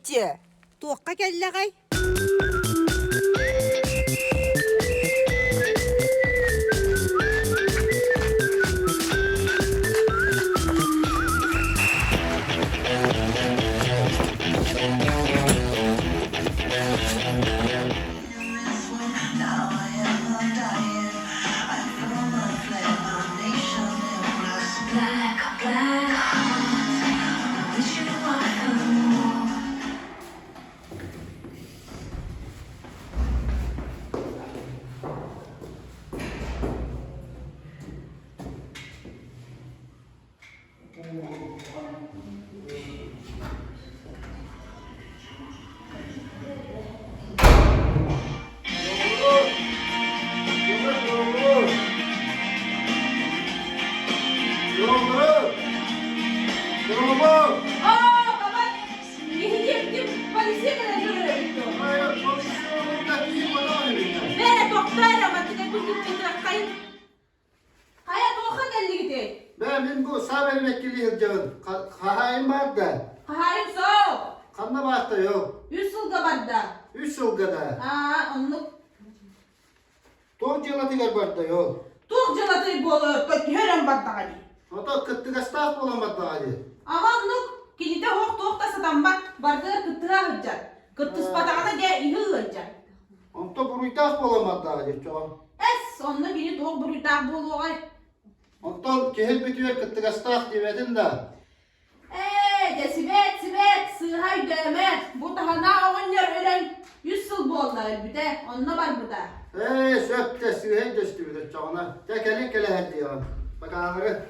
Hacı, tuğakka kelle gay. Ben bu sabır vekili canım. Kahayım var da. Hayır soğuk. Kanına baktı yok. 100 yıl kabadda. 3 yıl kadar. Onu 4 yıl diğer baktı yok. tuğ jalatı bolu, kötüyorum badda hadi. O da kıttık astaf bulamadı hadi. Ama onu kilide hoq da satan bak, barda kıtığa hıccat. Kıttıs patağına ge ihı hıccat. Onu da buruytaf bulamadı hadi çok. Es, onunla biri tuğ buruytağ bolu ay. Ondan kehil bitiyor kıttık astaf diyemedim de. De sibet, sığhay demet. Bu tahana oğun yer ölen 100 yıl bolda elbide, onunla var bu da. Söp de sığhay düştü bir de çoğuna. Tekelin kele hadi ya. Bak ağrı.